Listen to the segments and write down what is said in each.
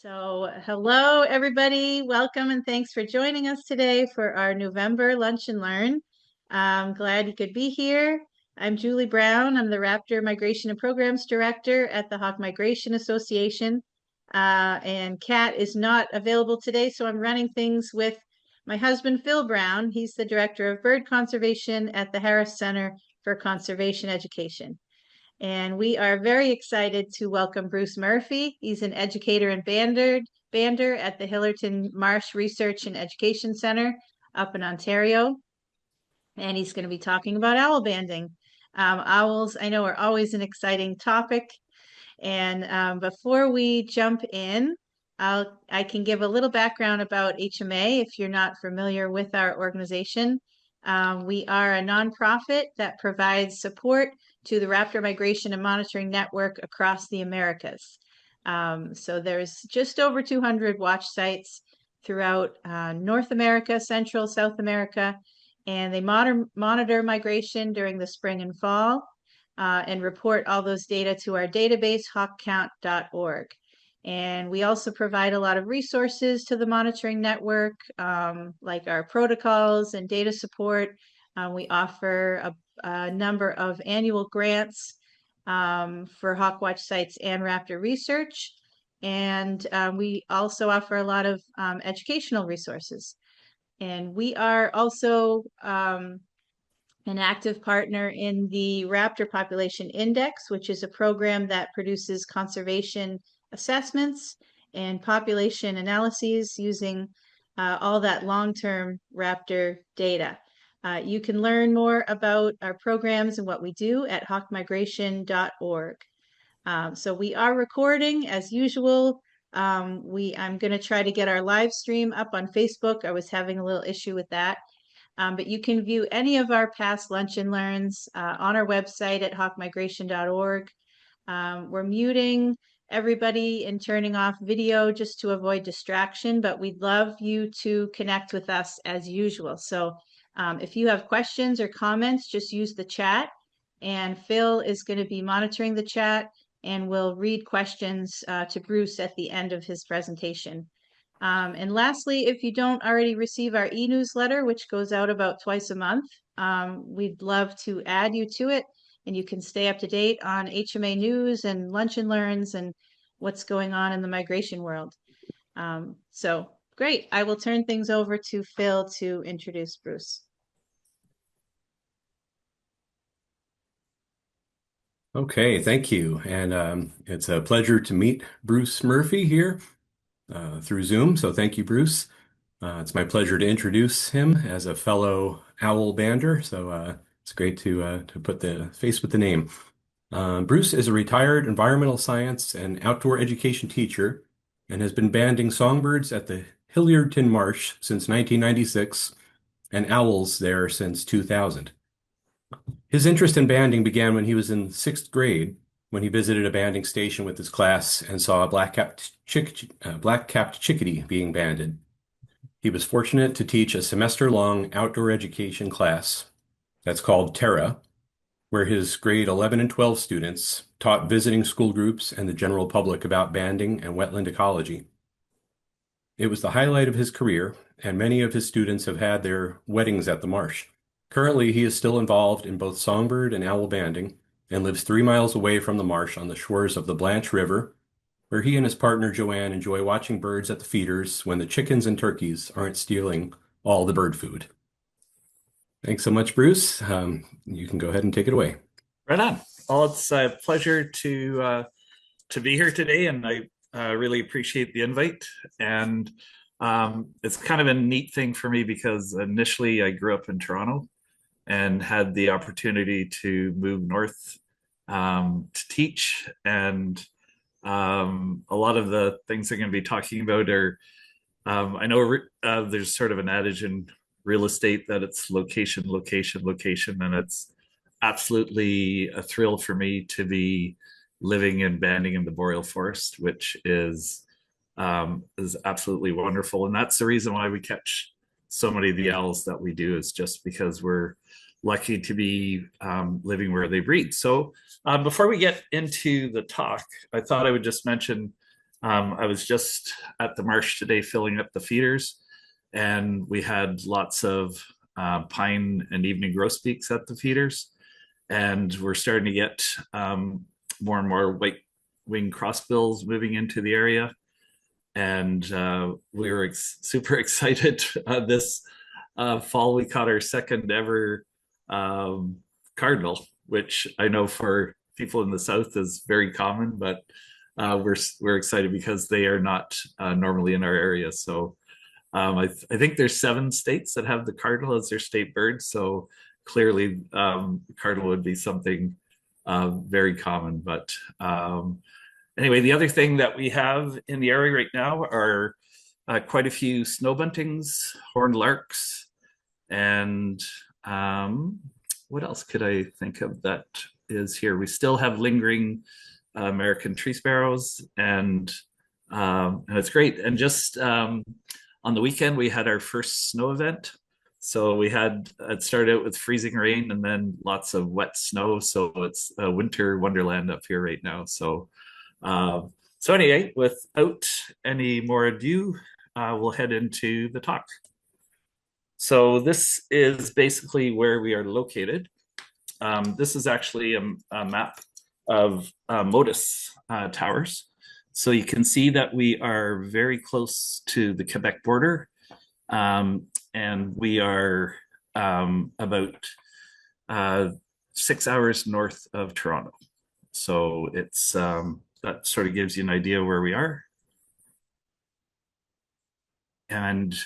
So, hello everybody. Welcome and thanks for joining us today for our November Lunch and Learn. I'm glad you could be here. I'm Julie Brown. I'm the Raptor Migration and Programs Director at the Hawk Migration Association. And Kat is not available today, so I'm running things with my husband, Phil Brown. He's the Director of Bird Conservation at the Harris Center for Conservation Education. And we are very excited to welcome Bruce Murphy. He's an educator and bander at the Hilliardton Marsh Research and Education Center up in Ontario. And he's going to be talking about owl banding. Owls, I know, are always an exciting topic. And before we jump in, I can give a little background about HMA if you're not familiar with our organization. We are a nonprofit that provides support to the Raptor Migration and Monitoring Network across the Americas. So there's just over 200 watch sites throughout North America, Central, South America, and they monitor migration during the spring and fall and report all those data to our database, hawkcount.org. And we also provide a lot of resources to the monitoring network, like our protocols and data support. We offer a number of annual grants for Hawkwatch sites and Raptor research. And we also offer a lot of educational resources. And we are also an active partner in the Raptor Population Index, which is a program that produces conservation assessments and population analyses using all that long-term Raptor data. You can learn more about our programs and what we do at hawkmigration.org. So we are recording as usual. I'm going to try to get our live stream up on Facebook. I was having a little issue with that. But you can view any of our past lunch and learns on our website at hawkmigration.org. We're muting everybody and turning off video just to avoid distraction, but we'd love you to connect with us as usual. So if you have questions or comments, just use the chat, and Phil is going to be monitoring the chat and will read questions to Bruce at the end of his presentation. And lastly, if you don't already receive our e-newsletter, which goes out about twice a month, we'd love to add you to it, and you can stay up to date on HMA news and lunch and learns and what's going on in the migration world. So great. I will turn things over to Phil to introduce Bruce. Okay, thank you. And it's a pleasure to meet Bruce Murphy here through Zoom. So thank you, Bruce. It's my pleasure to introduce him as a fellow owl bander. So it's great to put the face with the name. Bruce is a retired environmental science and outdoor education teacher and has been banding songbirds at the Hilliardton Marsh since 1996 and owls there since 2000. His interest in banding began when he was in 6th grade, when he visited a banding station with his class and saw a black-capped chickadee being banded. He was fortunate to teach a semester-long outdoor education class that's called TERRA, where his grade 11 and 12 students taught visiting school groups and the general public about banding and wetland ecology. It was the highlight of his career, and many of his students have had their weddings at the marsh. Currently, he is still involved in both songbird and owl banding and lives 3 miles away from the marsh on the shores of the Blanche River, where he and his partner Joanne enjoy watching birds at the feeders when the chickens and turkeys aren't stealing all the bird food. Thanks so much, Bruce. You can go ahead and take it away. Right on. Well, it's a pleasure to be here today, and I really appreciate the invite. And it's kind of a neat thing for me because initially I grew up in Toronto and had the opportunity to move north to teach. And a lot of the things I'm going to be talking about are, I know there's sort of an adage in real estate that it's location, location, location, and it's absolutely a thrill for me to be living and banding in the Boreal forest, which is absolutely wonderful. And that's the reason why we catch so many of the owls that we do, is just because we're lucky to be living where they breed. So before we get into the talk, I thought I would just mention I was just at the marsh today filling up the feeders, and we had lots of pine and evening grosbeaks at the feeders. And we're starting to get more and more white-winged crossbills moving into the area. And we were super excited. This fall, we caught our second ever cardinal, which I know for people in the south is very common, but we're excited because they are not normally in our area. So I think there's 7 states that have the cardinal as their state bird. So clearly, cardinal would be something very common. But anyway, the other thing that we have in the area right now are quite a few snow buntings, horned larks, and what else could I think of that is here? We still have lingering American tree sparrows, and it's great. And just on the weekend, we had our first snow event. So it started out with freezing rain and then lots of wet snow. So it's a winter wonderland up here right now. So anyway, without any more ado, we'll head into the talk. So this is basically where we are located. This is actually a map of Motus towers. So you can see that we are very close to the Quebec border, and we are about 6 hours north of Toronto. So it's that sort of gives you an idea where we are. And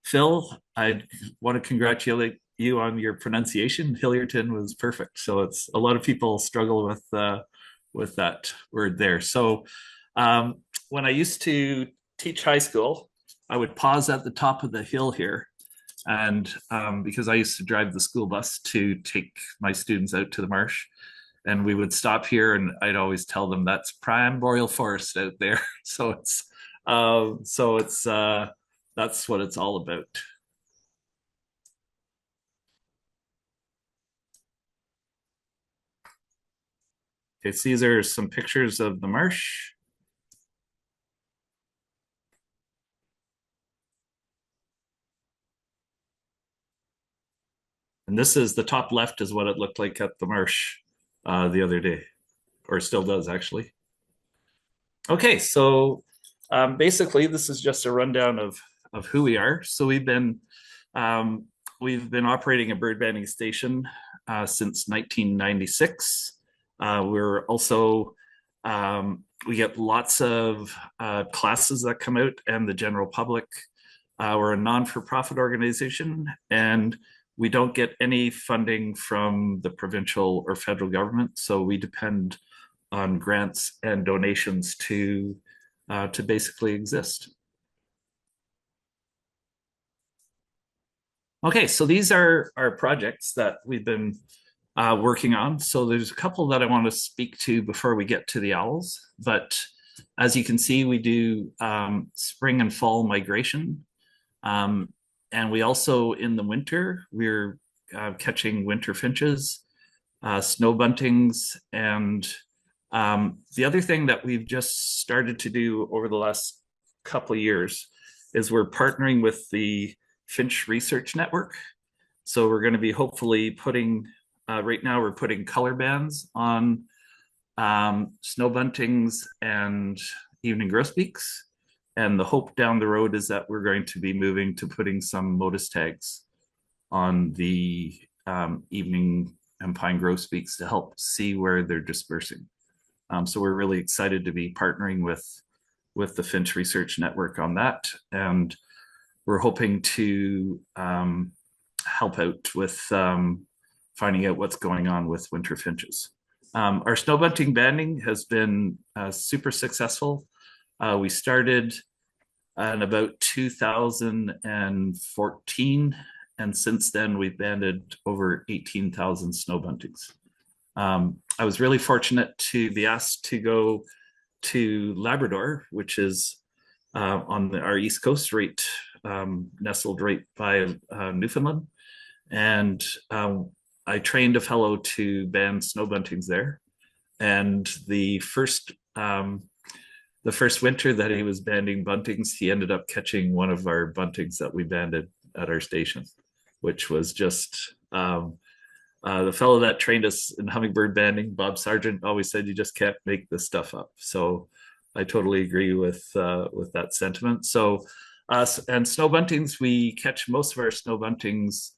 Phil, I want to congratulate you on your pronunciation. Hilliardton was perfect. So it's a lot of people struggle with that word there. So when I used to teach high school, I would pause at the top of the hill here. And because I used to drive the school bus to take my students out to the marsh, and we would stop here, and I'd always tell them that's prime boreal forest out there. So that's what it's all about. Okay, so these are some pictures of the marsh. And this is the top left is what it looked like at the marsh the other day, or still does actually. Okay, so basically this is just a rundown of who we are. So we've been operating a bird banding station since 1996. We're also we get lots of classes that come out and the general public. We're a non-for-profit organization, and we don't get any funding from the provincial or federal government. So we depend on grants and donations to basically exist. Okay, so these are our projects that we've been working on. So there's a couple that I want to speak to before we get to the owls. But as you can see, we do spring and fall migration. And we also, in the winter, we're catching winter finches, snow buntings. And the other thing that we've just started to do over the last couple of years is we're partnering with the Finch Research Network. So we're going to be hopefully putting, right now we're putting color bands on snow buntings and evening grosbeaks. And the hope down the road is that we're going to be moving to putting some Motus tags on the evening and pine grosbeaks to help see where they're dispersing. So we're really excited to be partnering with the Finch Research Network on that. And we're hoping to help out with finding out what's going on with winter finches. Our snow bunting banding has been super successful. We started in about 2014, and since then we've banded over 18,000 snow buntings. I was really fortunate to be asked to go to Labrador, which is on our east coast, right, nestled right by Newfoundland, and I trained a fellow to band snow buntings there. And the first the first winter that he was banding buntings, he ended up catching one of our buntings that we banded at our station, which was just the fellow that trained us in hummingbird banding, Bob Sargent, always said you just can't make this stuff up. So I totally agree with that sentiment. So and snow buntings, we catch most of our snow buntings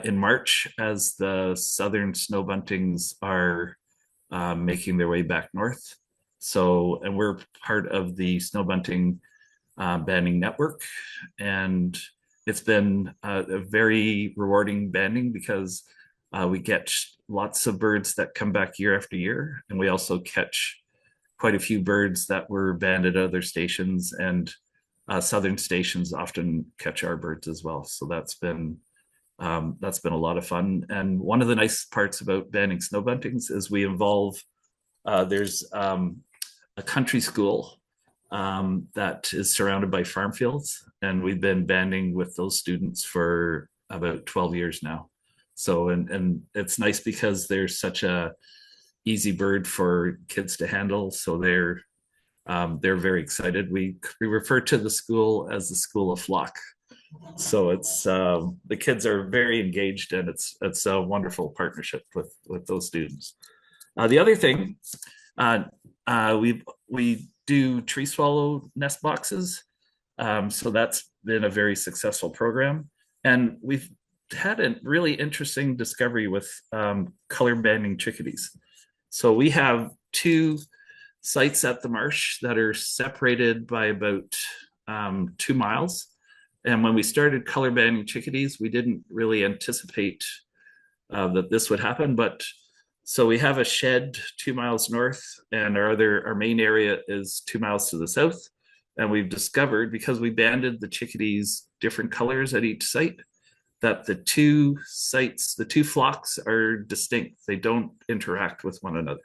in March as the southern snow buntings are making their way back north. So, and we're part of the snow bunting banding network, and it's been a very rewarding banding because we get lots of birds that come back year after year, and we also catch quite a few birds that were banded at other stations, and southern stations often catch our birds as well. So that's been a lot of fun. And one of the nice parts about banding snow buntings is we involve, there's a country school that is surrounded by farm fields. And we've been banding with those students for about 12 years now. So, and it's nice because they're such a easy bird for kids to handle. So they're very excited. We refer to the school as the School of Flock. So it's the kids are very engaged, and it's a wonderful partnership with those students. The other thing, we do tree swallow nest boxes, so that's been a very successful program, and we've had a really interesting discovery with color banding chickadees. So we have 2 sites at the marsh that are separated by about 2 miles. And when we started color banding chickadees, we didn't really anticipate that this would happen. But so we have a shed 2 miles north, and our main area is 2 miles to the south. And we've discovered, because we banded the chickadees different colors at each site, that the 2 sites, the 2 flocks are distinct. They don't interact with one another.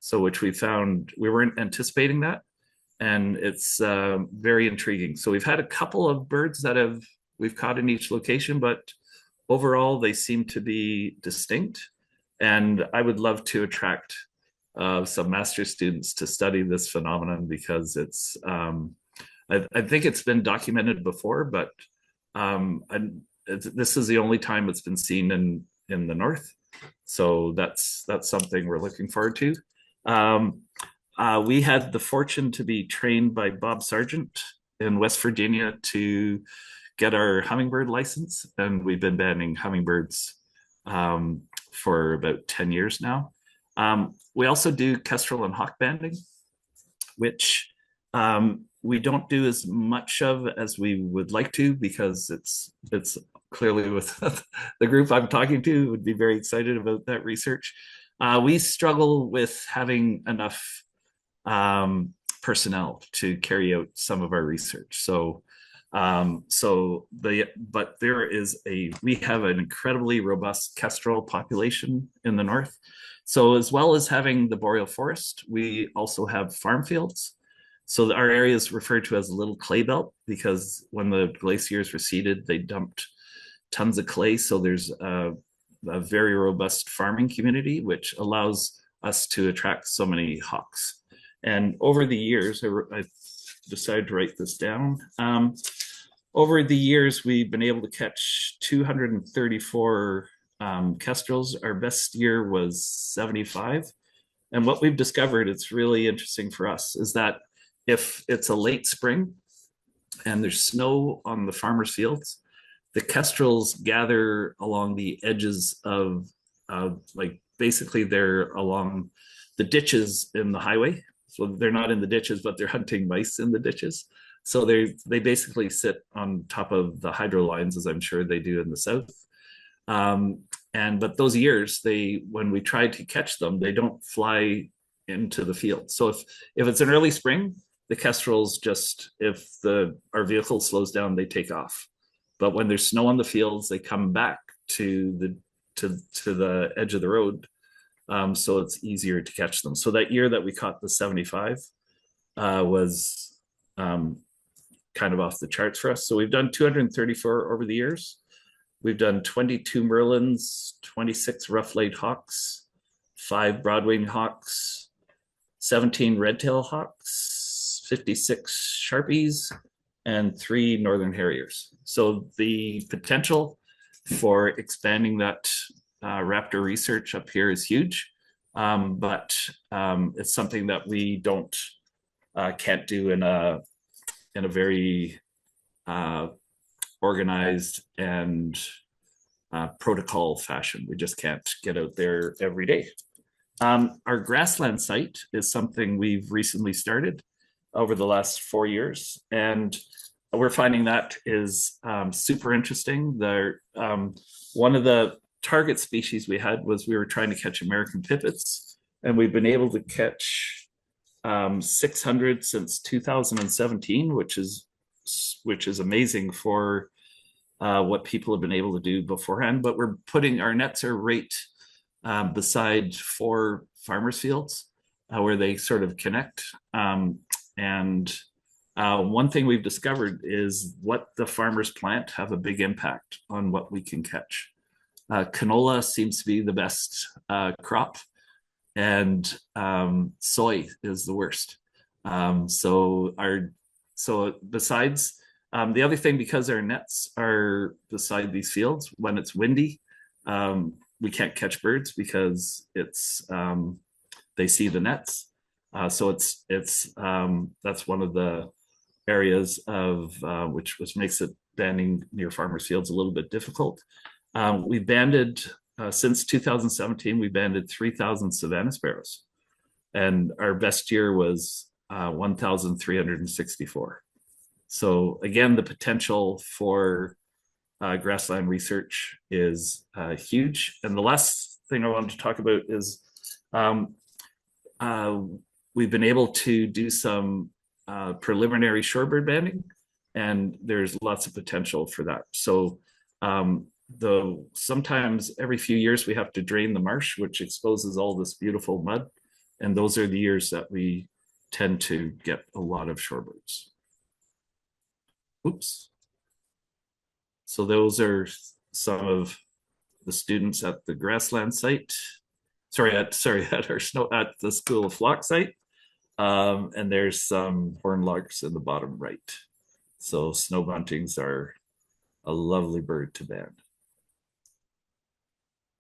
So which we found, we weren't anticipating that. And it's very intriguing. So we've had a couple of birds that we've caught in each location, but overall they seem to be distinct. And I would love to attract some master's students to study this phenomenon, because it's, I think it's been documented before, but this is the only time it's been seen in the north. So that's something we're looking forward to. We had the fortune to be trained by Bob Sargent in West Virginia to get our hummingbird license, and we've been banding hummingbirds for about 10 years now. We also do kestrel and hawk banding, which we don't do as much of as we would like to, because it's clearly with the group I'm talking to would be very excited about that research. We struggle with having enough personnel to carry out some of our research. So, but we have an incredibly robust kestrel population in the north. So as well as having the boreal forest, we also have farm fields. So our area is referred to as a little clay belt, because when the glaciers receded, they dumped tons of clay. So there's a very robust farming community, which allows us to attract so many hawks. And over the years, I decided to write this down. Over the years, we've been able to catch 234 kestrels. Our best year was 75. And what we've discovered, it's really interesting for us, is that if it's a late spring and there's snow on the farmers' fields, the kestrels gather along the edges of, like, basically they're along the ditches in the highway. So they're not in the ditches, but they're hunting mice in the ditches. So they basically sit on top of the hydro lines, as I'm sure they do in the south. But those years, when we try to catch them, they don't fly into the field. So if it's an early spring, the kestrels just, if our vehicle slows down, they take off. But when there's snow on the fields, they come back to the edge of the road. So it's easier to catch them. So that year that we caught the 75 was kind of off the charts for us. So we've done 234 over the years. We've done 22 merlins, 26 rough-legged hawks, 5 broadwing hawks, 17 red-tailed hawks, 56 Sharpies, and 3 Northern Harriers. So the potential for expanding that raptor research up here is huge, but it's something that we can't do in a very organized and protocol fashion. We just can't get out there every day. Our grassland site is something we've recently started over the last 4 years, and we're finding that is super interesting. One of the target species we had was we were trying to catch American pipits, and we've been able to catch 600 since 2017, which is amazing for what people have been able to do beforehand. But we're putting our nets are right beside 4 farmers' fields where they sort of connect. And one thing we've discovered is what the farmers plant have a big impact on what we can catch. Canola seems to be the best crop, and soy is the worst. So besides the other thing, because our nets are beside these fields, when it's windy, we can't catch birds because they see the nets. So that's one of the areas of which makes it banding near farmers' fields a little bit difficult. We banded since 2017. We banded 3,000 savanna sparrows, and our best year was 1,364. So again, the potential for grassland research is huge. And the last thing I wanted to talk about is we've been able to do some preliminary shorebird banding, and there's lots of potential for that. So sometimes every few years we have to drain the marsh, which exposes all this beautiful mud, and those are the years that we tend to get a lot of shorebirds. Oops. So those are some of the students at the grassland site. At the School of Flock site. And there's some horned larks in the bottom right. So snow buntings are a lovely bird to band.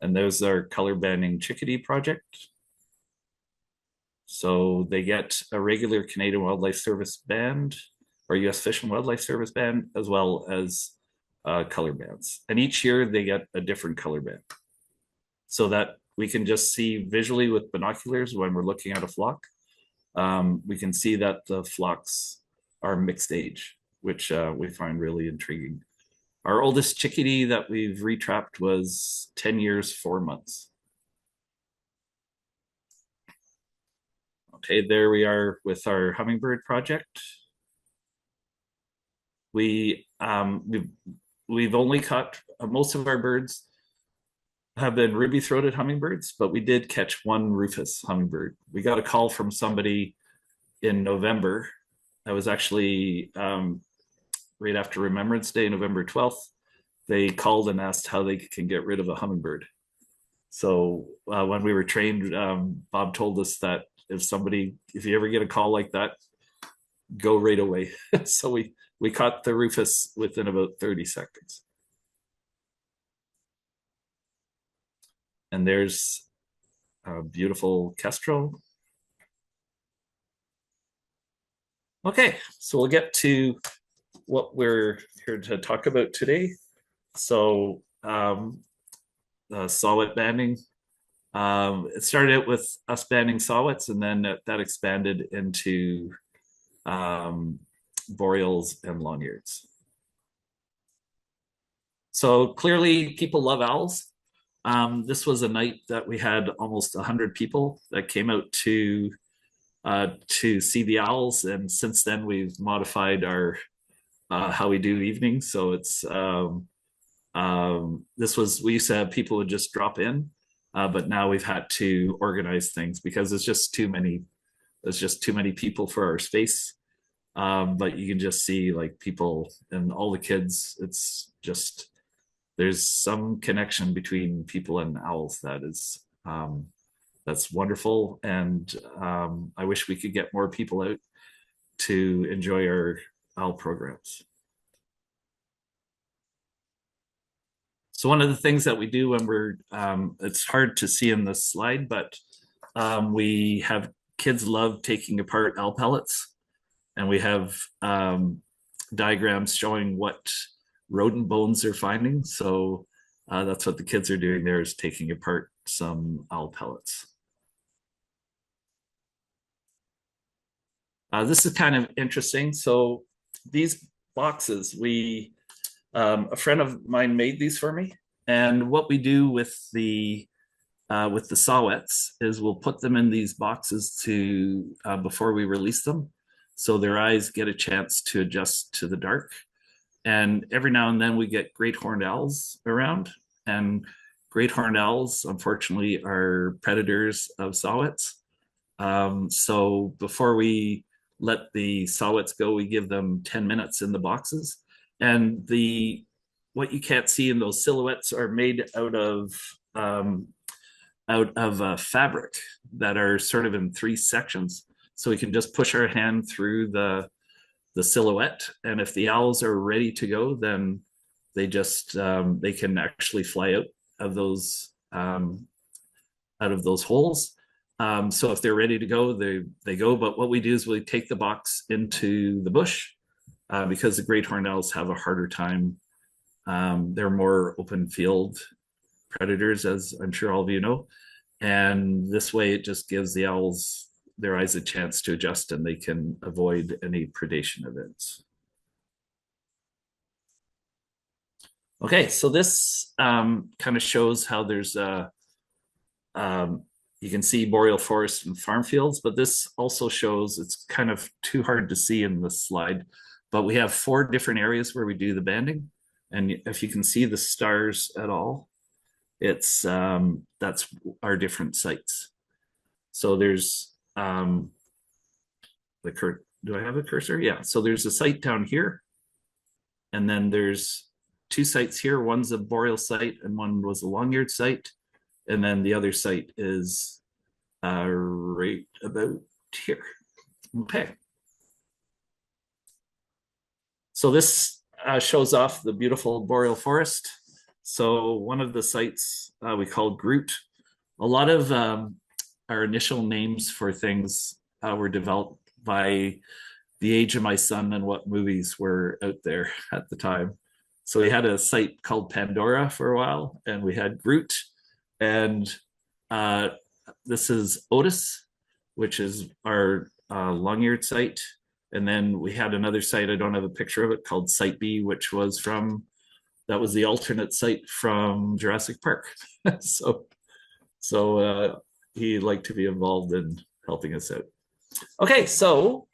And there's our color banding chickadee project. So they get a regular Canadian Wildlife Service band or US Fish and Wildlife Service band, as well as color bands. And each year they get a different color band, so that we can just see visually with binoculars when we're looking at a flock. We can see that the flocks are mixed age, which we find really intriguing. Our oldest chickadee that we've retrapped was 10 years, 4 months. Okay, there we are with our hummingbird project. We've only caught most of our birds have been ruby-throated hummingbirds, but we did catch one rufous hummingbird. We got a call from somebody in November. That was actually right after Remembrance Day, November 12th. They called and asked how they can get rid of a hummingbird. So when we were trained, Bob told us that if you ever get a call like that, go right away. So we caught the rufous within about 30 seconds. And there's a beautiful kestrel. Okay, so we'll get to what we're here to talk about today. So saw-whet banding. It started out with us banding saw-whets, and then that expanded into boreals and long-eareds. So clearly people love owls. This was a night that we had almost 100 people that came out to see the owls, and since then we've modified our how we do evenings. So it's we used to have people would just drop in, but now we've had to organize things because there's just too many people for our space. But you can just see like people and all the kids. It's just there's some connection between people and owls that is that's wonderful, and I wish we could get more people out to enjoy our owl programs. So one of the things that we do when we're, it's hard to see in this slide, but we have kids love taking apart owl pellets, and we have diagrams showing what rodent bones they're finding. So that's what the kids are doing there, is taking apart some owl pellets. This is kind of interesting. So these boxes, a friend of mine made these for me. And what we do with the saw-whets is we'll put them in these boxes to before we release them, so their eyes get a chance to adjust to the dark. And every now and then we get great horned owls around, and great horned owls, unfortunately, are predators of saw-whets. So before we let the saw-whets go, we give them 10 minutes in the boxes. And what you can't see in those silhouettes are made out of fabric that are sort of in 3 sections. So we can just push our hand through the silhouette, and if the owls are ready to go, then they just they can actually fly out of those holes. So if they're ready to go, they go. But what we do is we take the box into the bush because the great horned owls have a harder time. They're more open field predators, as I'm sure all of you know. And this way it just gives the owls, their eyes, a chance to adjust, and they can avoid any predation events. Okay, so this kind of shows how there's you can see boreal forest and farm fields, but this also shows, it's kind of too hard to see in this slide, but we have 4 different areas where we do the banding. And if you can see the stars at all, it's that's our different sites. So there's do I have a cursor? Yeah. So there's a site down here, and then there's 2 sites here. One's a boreal site, and one was a long-eared site, and then the other site is right about here. Okay. So this shows off the beautiful boreal forest. So one of the sites we called Groot. A lot of our initial names for things were developed by the age of my son and what movies were out there at the time. So we had a site called Pandora for a while, and we had Groot, and this is Otis, which is our long-eared site. And then we had another site, I don't have a picture of it, called Site B, which was that was the alternate site from Jurassic Park. so he liked to be involved in helping us out. Okay, so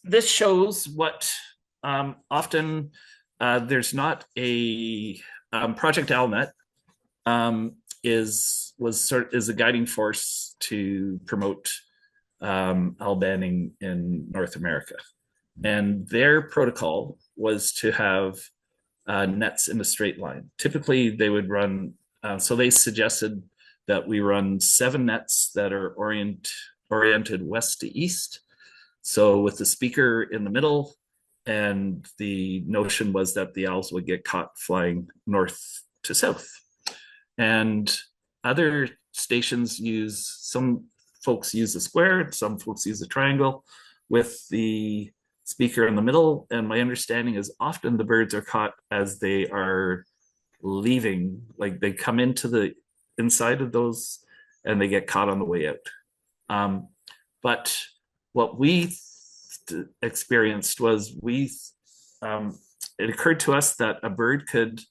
this shows what often there's not a Project OwlNet is a guiding force to promote owl banding in North America. And their protocol was to have nets in a straight line. Typically they would run, so they suggested that we run 7 nets that are oriented west to east. So with the speaker in the middle, and the notion was that the owls would get caught flying north to south. And other stations some folks use a square, some folks use a triangle with the speaker in the middle. And my understanding is often the birds are caught as they are leaving, like they come into the inside of those and they get caught on the way out. But what we experienced was it occurred to us that a bird could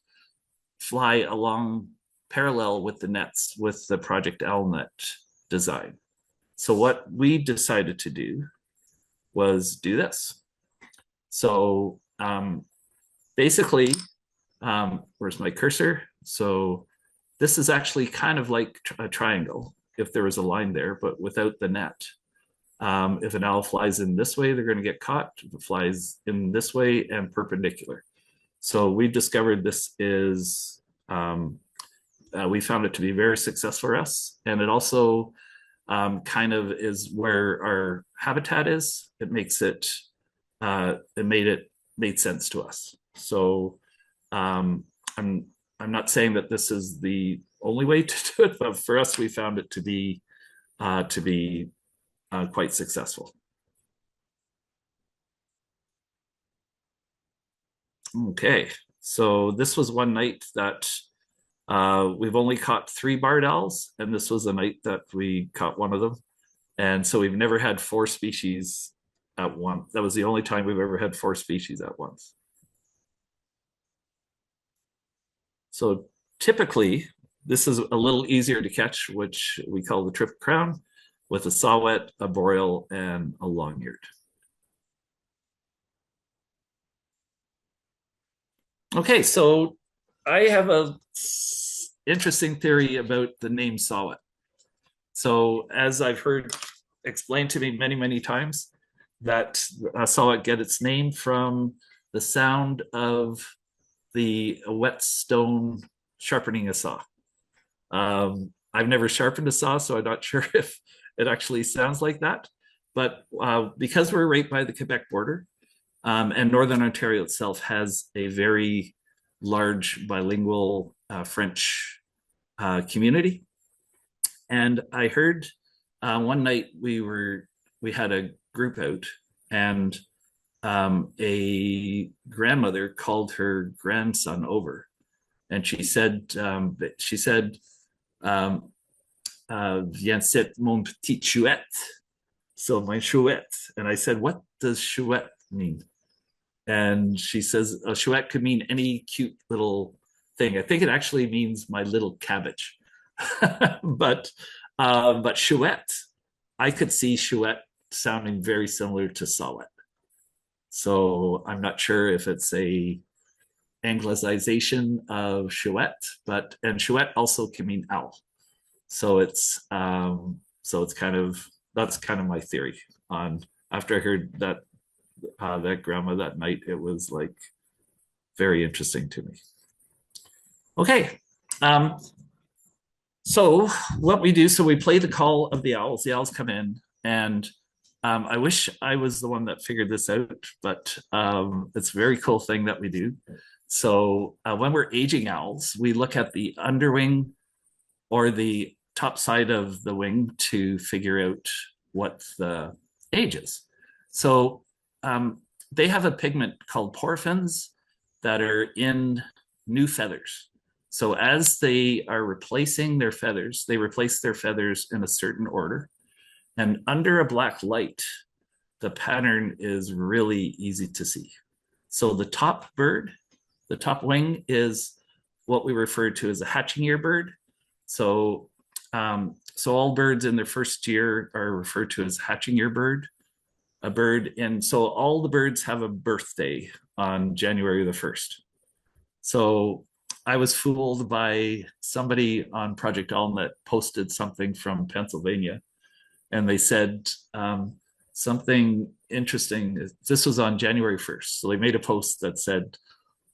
fly along parallel with the nets with the Project OwlNet design. So what we decided to do was do this. So basically, where's my cursor? So this is actually kind of like a triangle if there was a line there, but without the net. If an owl flies in this way, they're going to get caught. If it flies in this way and perpendicular. So we discovered this is, we found it to be very successful for us. And it also kind of is where our habitat is. It makes it, made sense to us. So um, I'm not saying that this is the only way to do it, but for us, we found it to be quite successful. Okay, so this was one night that we've only caught 3 barred owls, and this was the night that we caught one of them. And so we've never had 4 species at once. That was the only time we've ever had 4 species at once. So typically, this is a little easier to catch, which we call the triple crown, with a saw-whet, a boreal, and a long-eared. Okay, so I have a interesting theory about the name saw-whet. So as I've heard explained to me many, many times, that saw-whet get its name from the sound of the whetstone sharpening a saw. I've never sharpened a saw, so I'm not sure if it actually sounds like that. But because we're right by the Quebec border, and Northern Ontario itself has a very large bilingual French community. And I heard one night we had a group out, and a grandmother called her grandson over, and she said, "Viens c'est mon petit chouette," so my chouette. And I said, "What does chouette mean?" And she says, "A chouette could mean any cute little thing. I think it actually means my little cabbage." but chouette, I could see chouette sounding very similar to saw-whet. So I'm not sure if it's a anglicization of chouette, and chouette also can mean owl. So it's kind of, that's kind of my theory on, after I heard that that grandma that night, it was like very interesting to me. Okay. So what we do, so we play the call of the owls. The owls come in, and I wish I was the one that figured this out, but it's a very cool thing that we do. So when we're aging owls, we look at the underwing or the top side of the wing to figure out what the age is. So they have a pigment called porphins that are in new feathers. So as they are replacing their feathers, they replace their feathers in a certain order. And under a black light, the pattern is really easy to see. So the top bird, the top wing, is what we refer to as a hatching year bird. So all birds in their first year are referred to as hatching year bird. A bird, and so all the birds have a birthday on January the 1st. So I was fooled by somebody on Project Almnet posted something from Pennsylvania, and they said something interesting. This was on January 1st. So they made a post that said,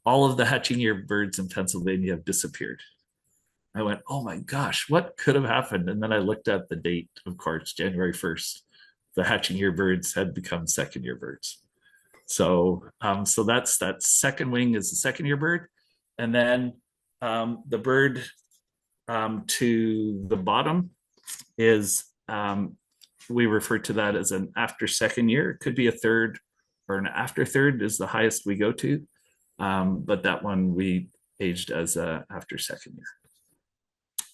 all of the hatching year birds in Pennsylvania have disappeared. I went, oh my gosh, what could have happened? And then I looked at the date, of course, January 1st. The hatching year birds had become second year birds. So that's that second wing is the second year bird. And then the bird to the bottom is, we refer to that as an after second year. It could be a third or an after third is the highest we go to. But that one we aged as a after second year.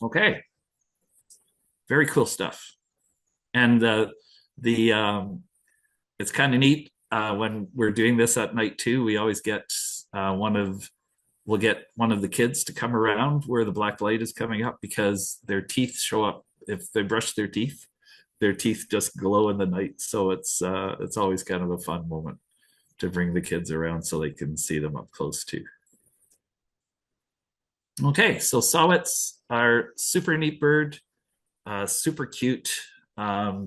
Okay. Very cool stuff. And it's kind of neat when we're doing this at night too. We always get we'll get one of the kids to come around where the black light is coming up, because their teeth show up. If they brush their teeth just glow in the night. So it's always kind of a fun moment to bring the kids around so they can see them up close too. Okay, so saw-whets are super neat bird, super cute.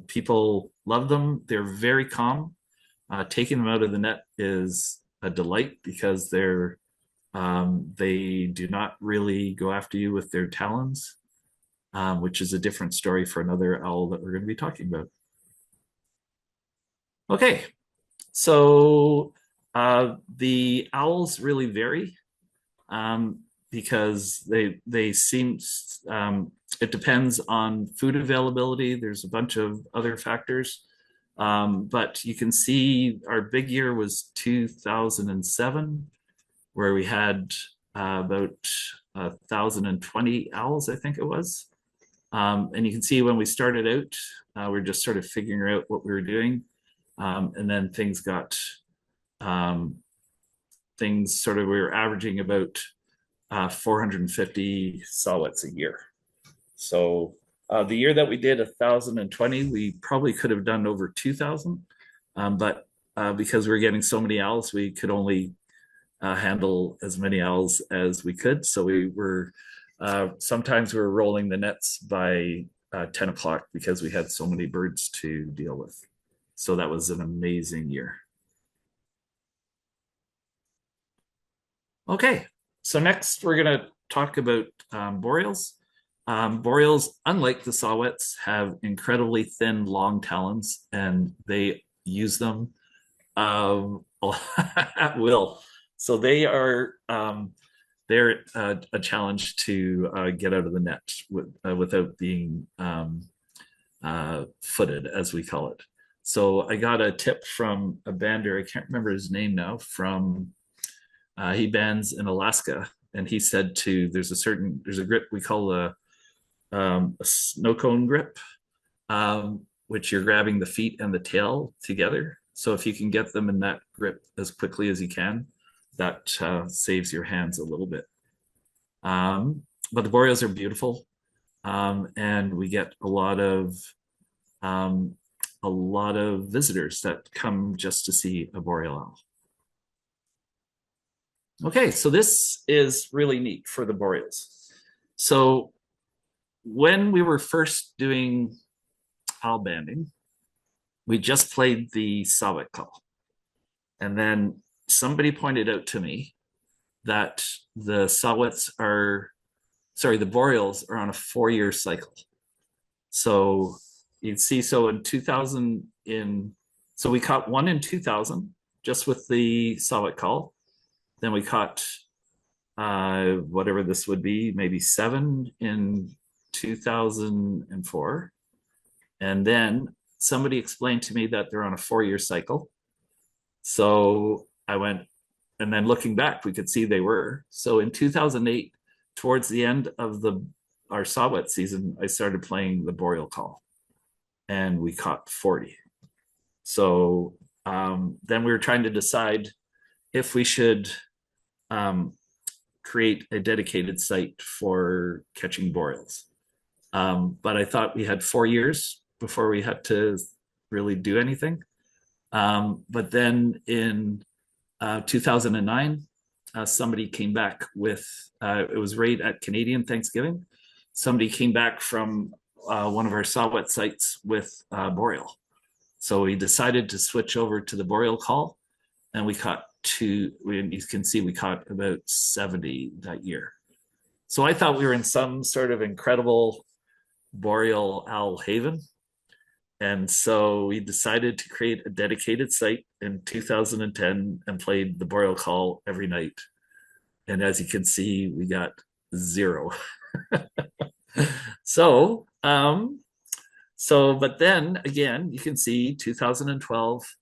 People love them. They're very calm. Taking them out of the net is a delight, because they do not really go after you with their talons. which is a different story for another owl that we're going to be talking about. Okay, so the owls really vary because they seem it depends on food availability. There's a bunch of other factors, but you can see our big year was 2007, where we had about 1,020 owls, I think it was. And you can see when we started out, we we're just sort of figuring out what we were doing. And then things got, we were averaging about 450 saw-whets a year. So the year that we did 1,020, we probably could have done over 2,000. But because we were getting so many owls, we could only handle as many owls as we could. So we were, sometimes we were rolling the nets by 10 o'clock because we had so many birds to deal with. So that was an amazing year. Okay, so next we're going to talk about boreals. Boreals, unlike the saw-whets, have incredibly thin, long talons, and they use them at will. So they are they're a challenge to get out of the net without being footed, as we call it. So I got a tip from a bander, I can't remember his name now, from he bands in Alaska, and he said there's a grip we call a snow cone grip, which you're grabbing the feet and the tail together. So if you can get them in that grip as quickly as you can, that saves your hands a little bit. But the boreals are beautiful, and we get a lot of visitors that come just to see a boreal owl. Okay, so this is really neat for the boreals. So when we were first doing owl banding, we just played the saw-whet call. And then somebody pointed out to me that the boreals are on a 4-year cycle. So you'd see, so in 2000, so we caught one in 2000 just with the saw-whet call. Then we caught whatever this would be, maybe 7 in 2004. And then somebody explained to me that they're on a 4-year cycle. So I went, and then looking back, we could see they were. So in 2008, towards the end of our saw-whet season, I started playing the boreal call, and we caught 40. So then we were trying to decide if we should create a dedicated site for catching boreals. But I thought we had 4 years before we had to really do anything. But then in 2009, somebody came back with, it was right at Canadian Thanksgiving. Somebody came back from one of our saw-whet sites with boreal. So we decided to switch over to the boreal call, and we caught you can see we caught about 70 that year. So I thought we were in some sort of incredible boreal owl haven. And so we decided to create a dedicated site in 2010 and played the boreal call every night. And as you can see, we got 0. So, but then again, you can see 2012,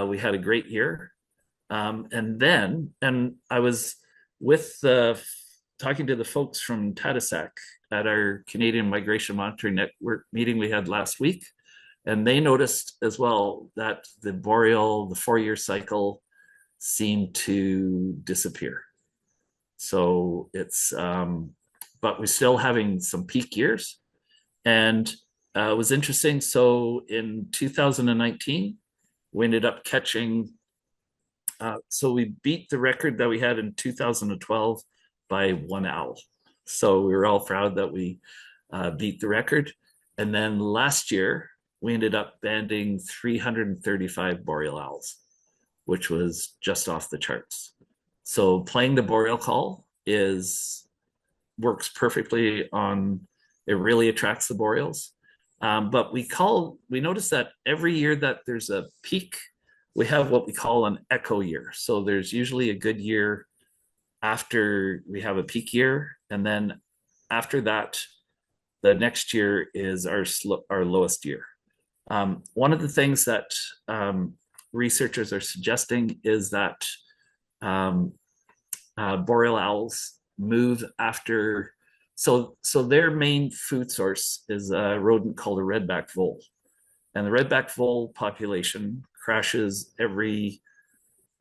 we had a great year. And I was with talking to the folks from Tadoussac at our Canadian Migration Monitoring Network meeting we had last week. And they noticed as well that the boreal, the 4-year cycle seemed to disappear. So it's, but we're still having some peak years. And it was interesting. So in 2019, we ended up catching, so we beat the record that we had in 2012 by 1 owl. So we were all proud that we beat the record. And then last year, we ended up banding 335 boreal owls, which was just off the charts. So playing the boreal call works perfectly on it really attracts the Boreals. But we notice that every year that there's a peak, we have what we call an echo year. So there's usually a good year after we have a peak year, and then after that, the next year is our lowest year. One of the things that researchers are suggesting is that boreal owls move after, so their main food source is a rodent called a redback vole, and the redback vole population crashes every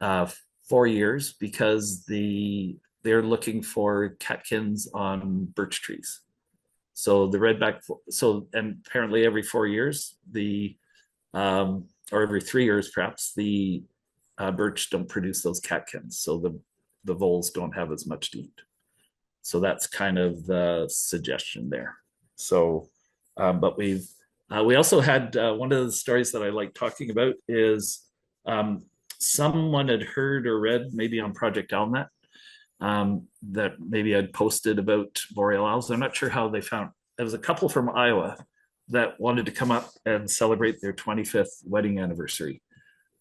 4 years because they're looking for catkins on birch trees. So the redback, and apparently every 4 years, or every 3 years perhaps, the birch don't produce those catkins, so the voles don't have as much to eat. So that's kind of the suggestion there. So, but we also had one of the stories that I like talking about is someone had heard or read maybe on Project Owlnet that maybe I'd posted about boreal owls. I'm not sure how they found. There was a couple from Iowa that wanted to come up and celebrate their 25th wedding anniversary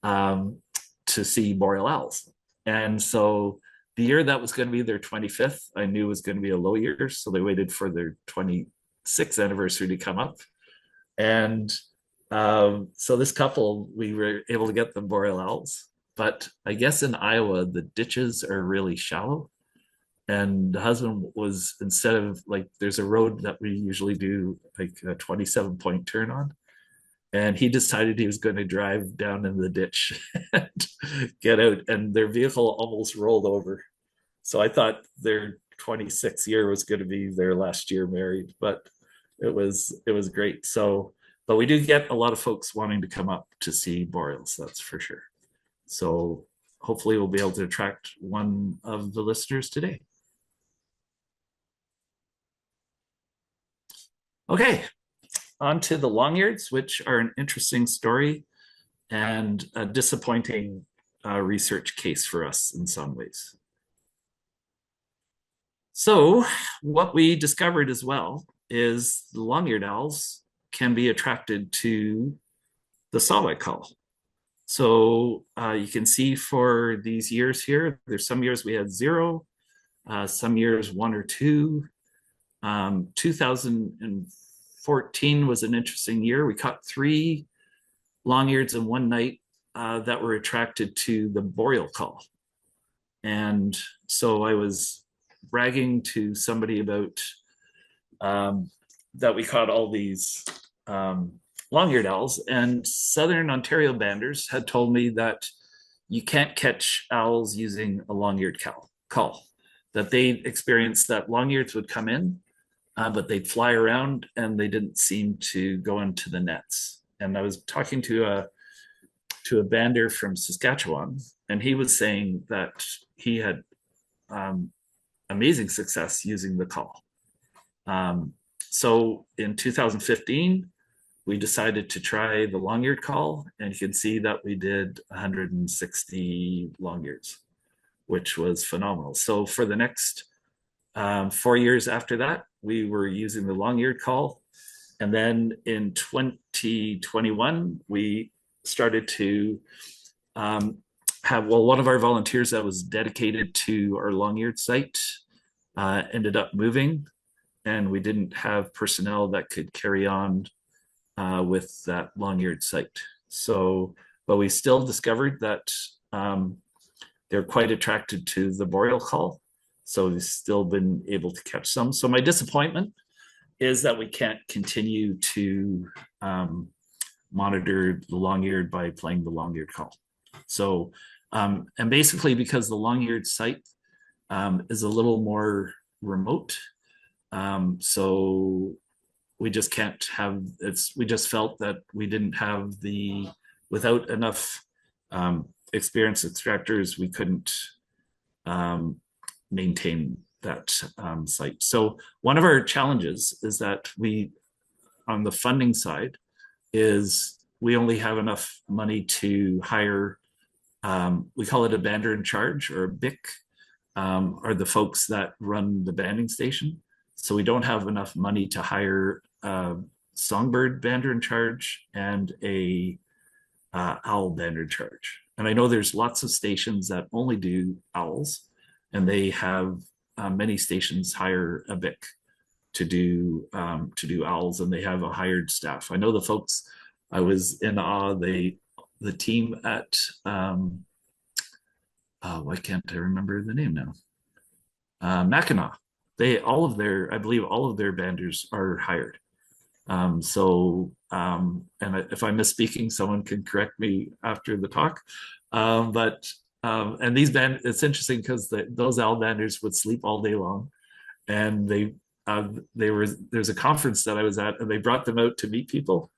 to see boreal owls. And so the year that was going to be their 25th, I knew was going to be a low year. So they waited for their 26th anniversary to come up. And so this couple, we were able to get them boreal owls. But I guess in Iowa, the ditches are really shallow. And the husband was, instead of like, there's a road that we usually do like a 27-point turn on. And he decided he was going to drive down in the ditch and get out. And their vehicle almost rolled over. So I thought their 26th year was going to be their last year married, but it was great. So, but we do get a lot of folks wanting to come up to see boreals, that's for sure. So hopefully we'll be able to attract one of the listeners today. Okay, on to the long-eared, which are an interesting story and a disappointing research case for us in some ways. So what we discovered as well is the long-eared owls can be attracted to the saw-whet call. So you can see for these years here, there's some years we had 0, some years 1 or 2. 2014 was an interesting year. We caught 3 long-eareds in one night that were attracted to the boreal call. And so I was bragging to somebody about that we caught all these long-eared owls, and Southern Ontario banders had told me that you can't catch owls using a long-eared call, that they experienced that long-eareds would come in, but they'd fly around and they didn't seem to go into the nets. And I was talking to a bander from Saskatchewan, and he was saying that he had amazing success using the call. So in 2015, we decided to try the long-eared call, and you can see that we did 160 long-eareds, which was phenomenal. So for the next 4 years after that, we were using the long-eared call. And then in 2021, we started to have, well, one of our volunteers that was dedicated to our long-eared site ended up moving, and we didn't have personnel that could carry on with that long-eared site. So, but we still discovered that they're quite attracted to the boreal call. So we've still been able to catch some. So my disappointment is that we can't continue to monitor the long-eared by playing the long-eared call. So, and basically because the long-eared site is a little more remote, so we just can't have, we just felt that we didn't have without enough experienced extractors, we couldn't maintain that site. So one of our challenges is that on the funding side, is we only have enough money to hire, we call it a bander in charge, or a BIC, are the folks that run the banding station. So we don't have enough money to hire a songbird bander in charge and a owl bander in charge. And I know there's lots of stations that only do owls, and they have many stations hire a BIC to do owls, and they have a hired staff. I know the folks. I was in awe. The team at why can't I remember the name now? Mackinac. I believe all of their banders are hired. And if I'm misspeaking, someone can correct me after the talk. And it's interesting because those owl banders would sleep all day long, and there's a conference that I was at, and they brought them out to meet people,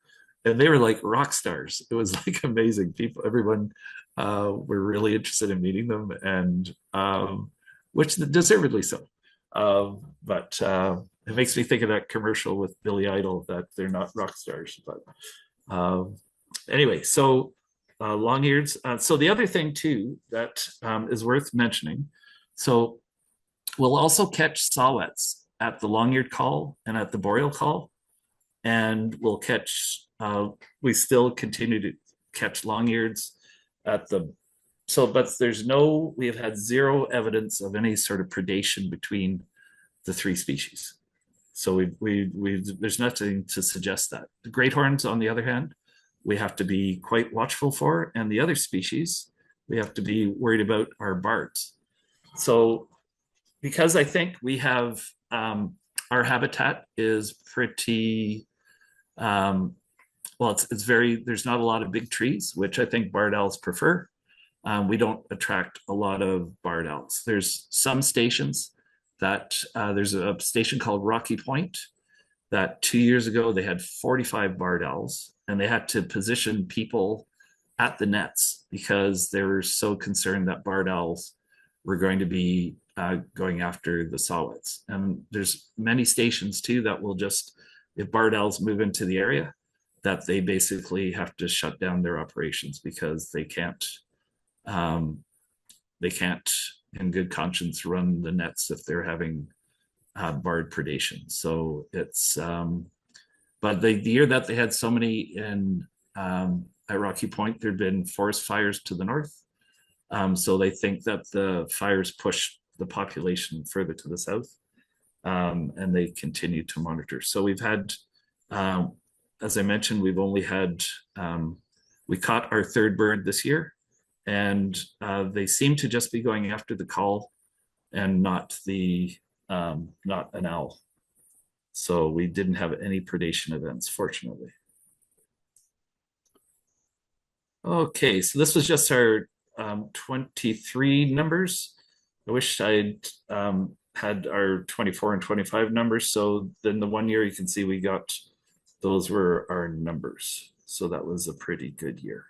and they were like rock stars. It was like amazing people. Everyone were really interested in meeting them, and which deservedly so. But it makes me think of that commercial with Billy Idol that they're not rock stars. But anyway, so long-eared. So the other thing too that is worth mentioning. So we'll also catch saw-whets at the long-eared call and at the Boreal call, and we'll catch. We still continue to catch long-eareds at the. So, but we have had zero evidence of any sort of predation between the three species. So there's nothing to suggest that. The great horns, on the other hand, we have to be quite watchful for, and the other species we have to be worried about are bards. So, because I think we have our habitat is pretty well, it's very, there's not a lot of big trees, which I think barred owls prefer. We don't attract a lot of barred owls. There's some stations that there's a station called Rocky Point that 2 years ago they had 45 barred owls, and they had to position people at the nets because they were so concerned that barred owls were going to be going after the saw-whets. And there's many stations too that will just, if barred owls move into the area, that they basically have to shut down their operations because they can't in good conscience run the nets if they're having barred predation. So it's but the year that they had so many in at Rocky Point, there'd been forest fires to the north, so they think that the fires pushed the population further to the south, and they continue to monitor. So we've had as I mentioned, we've only had we caught our third bird this year, and they seem to just be going after the call and not an owl. So we didn't have any predation events, fortunately. Okay, so this was just our 23 numbers. I wish I'd had our 24 and 25 numbers. So then the 1 year you can see we got, those were our numbers. So that was a pretty good year.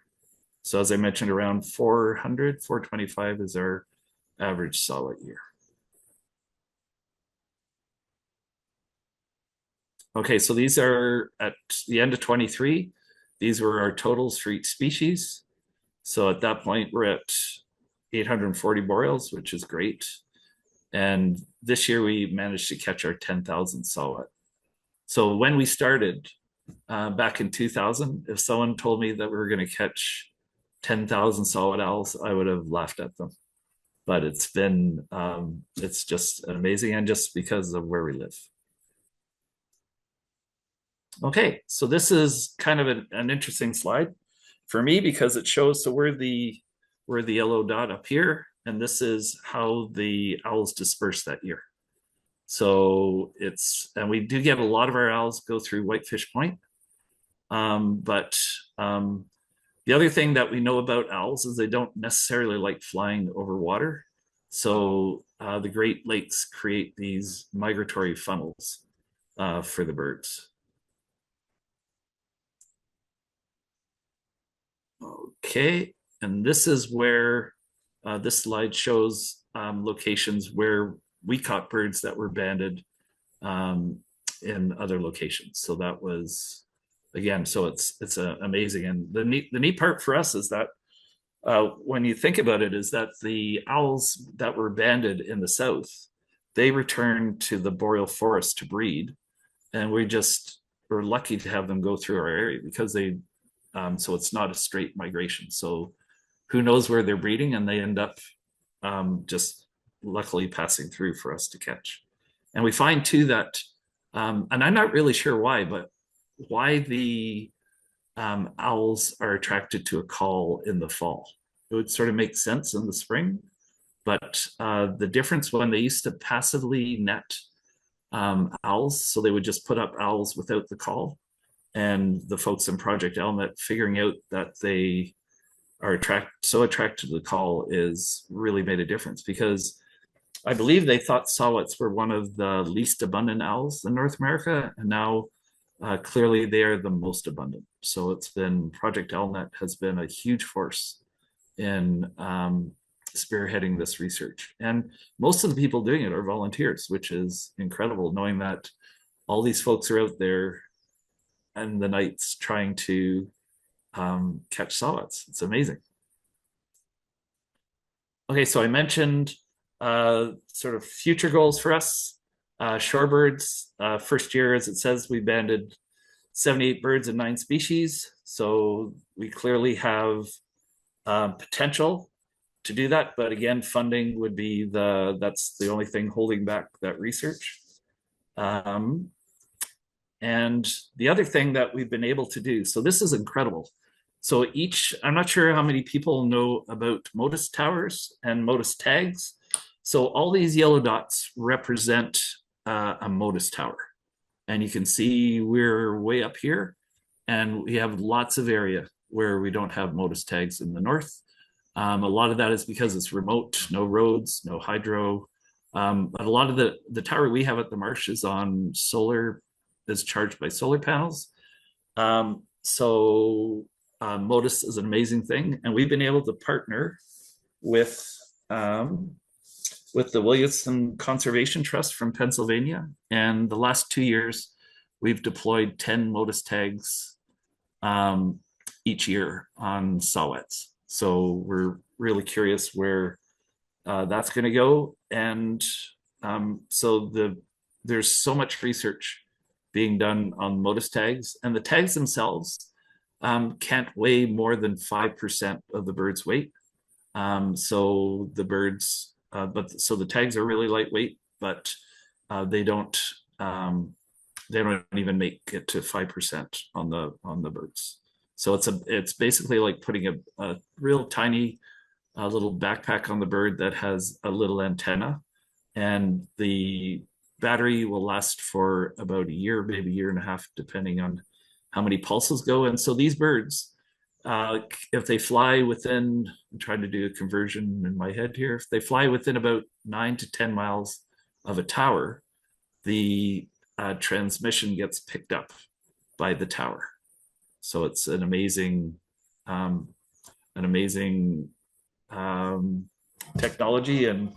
So as I mentioned, around 400, 425 is our average saw-whet year. Okay, so these are at the end of 23. These were our totals for each species. So at that point, we're at 840 boreals, which is great. And this year we managed to catch our 10,000 saw-whet. So when we started back in 2000, if someone told me that we were going to catch 10,000 saw-whet owls, I would have laughed at them. But it's been, it's just amazing, and just because of where we live. Okay, so this is kind of an interesting slide for me because it shows, so we're the yellow dot up here, and this is how the owls disperse that year. So and we do get a lot of our owls go through Whitefish Point. But the other thing that we know about owls is they don't necessarily like flying over water. So the Great Lakes create these migratory funnels for the birds. Okay, and this is where this slide shows locations where we caught birds that were banded in other locations. So that was, again, so it's amazing. And the neat part for us is that when you think about it, is that the owls that were banded in the south, they return to the boreal forest to breed, and we're lucky to have them go through our area because so it's not a straight migration. So who knows where they're breeding, and they end up just luckily passing through for us to catch. And we find too that, and I'm not really sure why, but why the owls are attracted to a call in the fall. It would sort of make sense in the spring, but the difference when they used to passively net owls, so they would just put up owls without the call, and the folks in Project Owlnet figuring out that they are so attracted to the call is really made a difference, because I believe they thought saw-whets were one of the least abundant owls in North America, and now clearly they are the most abundant. So it's been, Project Owlnet has been a huge force in spearheading this research. And most of the people doing it are volunteers, which is incredible, knowing that all these folks are out there in the nights trying to catch saw-whets. It's amazing. Okay, so I mentioned sort of future goals for us. Shorebirds, first year, as it says, we banded 78 birds and 9 species. So we clearly have potential to do that. But again, funding would be that's the only thing holding back that research. And the other thing that we've been able to do, so this is incredible. So I'm not sure how many people know about Motus towers and Motus tags. So all these yellow dots represent a Motus tower. And you can see we're way up here, and we have lots of area where we don't have Motus tags in the north. A lot of that is because it's remote, no roads, no hydro. But a lot of the tower we have at the marsh is on solar, is charged by solar panels. Motus is an amazing thing, and we've been able to partner with the Williamson Conservation Trust from Pennsylvania. And the last 2 years, we've deployed 10 Motus tags each year on saw-whets. So we're really curious where that's going to go. And there's so much research being done on Motus tags, and the tags themselves can't weigh more than 5% of the bird's weight. So the tags are really lightweight, but they don't even make it to 5% on the birds. So it's basically like putting a real tiny little backpack on the bird that has a little antenna, and the battery will last for about a year, maybe a year and a half, depending on how many pulses go. And so these birds, if they fly within, I'm trying to do a conversion in my head here, if they fly within about 9 to 10 miles of a tower, the transmission gets picked up by the tower. So it's an amazing technology and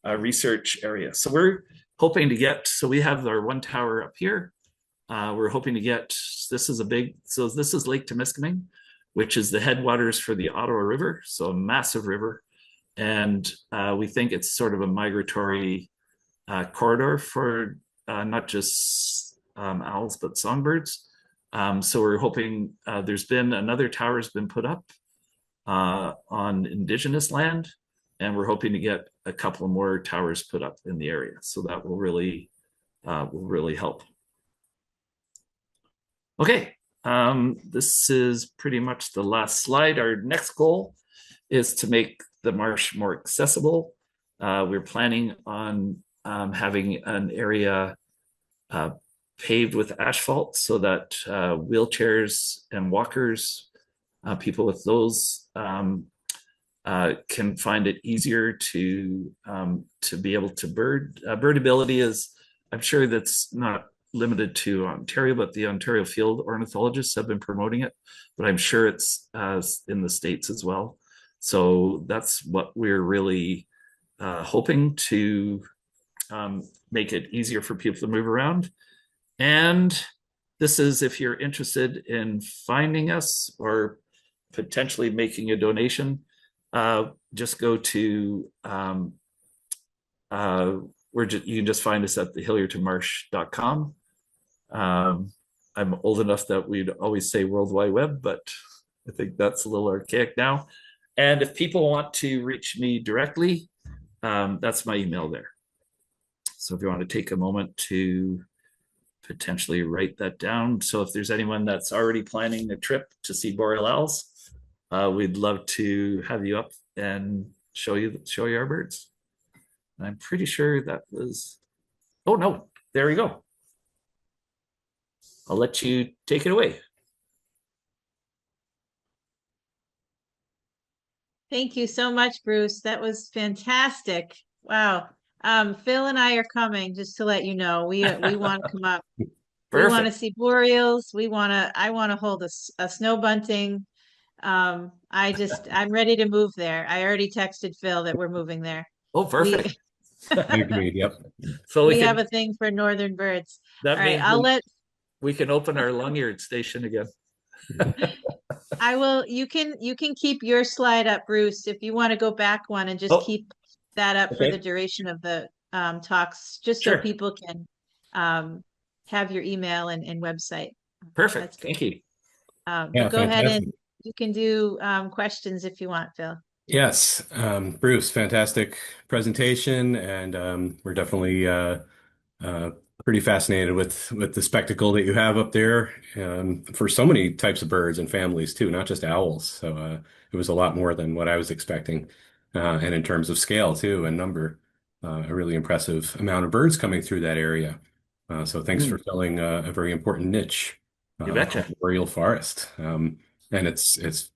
research area. So we're hoping to so we have our one tower up here. We're hoping to this is Lake Temiskaming, which is the headwaters for the Ottawa River, so a massive river. And we think it's sort of a migratory corridor for not just owls, but songbirds. So we're hoping there's been another tower has been put up on Indigenous land, and we're hoping to get a couple more towers put up in the area. So that will really help. Okay, this is pretty much the last slide. Our next goal is to make the marsh more accessible. We're planning on having an area paved with asphalt so that wheelchairs and walkers, people with those, can find it easier to be able to bird. Birdability is, I'm sure that's not limited to Ontario, but the Ontario field ornithologists have been promoting it, but I'm sure it's in the States as well. So that's what we're really hoping to make it easier for people to move around. And this is if you're interested in finding us or potentially making a donation, just go to you can just find us at the hilliardtonmarsh.com. I'm old enough that we'd always say World Wide Web, but I think that's a little archaic now. And if people want to reach me directly, that's my email there. So if you want to take a moment to potentially write that down. So if there's anyone that's already planning a trip to see Boreal owls, we'd love to have you up and show you our birds. And I'm pretty sure that was, oh no, there we go. I'll let you take it away. Thank you so much, Bruce. That was fantastic. Wow. Phil and I are coming, just to let you know. We want to come up. We want to see boreals. I want to hold a snow bunting. I'm ready to move there. I already texted Phil that we're moving there. Oh, perfect. I agree. Yep. So we have a thing for northern birds. That means we can open our long-eared station again. I will. You can keep your slide up, Bruce, if you want to go back one and just keep that up for the duration of the talks, just so people can have your email and website. Perfect. Thank you. But go ahead and you can do questions if you want, Phil. Yes, Bruce, fantastic presentation, and we're definitely pretty fascinated with the spectacle that you have up there for so many types of birds and families too, not just owls. So it was a lot more than what I was expecting, and in terms of scale too and number, a really impressive amount of birds coming through that area. So thanks for filling a very important niche, you betcha. boreal forest, and it's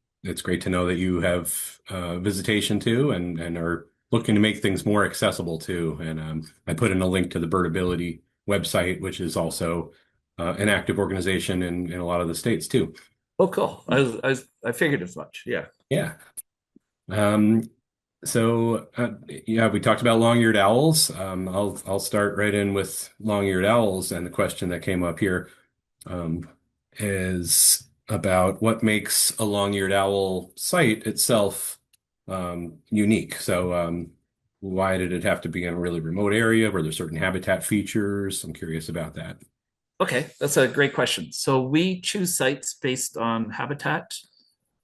great to know that you have visitation too, and are looking to make things more accessible too. And I put in a link to the Birdability website, which is also an active organization in a lot of the states too. Oh, cool. I figured as much. Yeah. Yeah. So we talked about long-eared owls. I'll start right in with long-eared owls, and the question that came up here is about what makes a long-eared owl site itself unique. So why did it have to be in a really remote area? Were there certain habitat features? I'm curious about that. Okay, that's a great question. So we choose sites based on habitat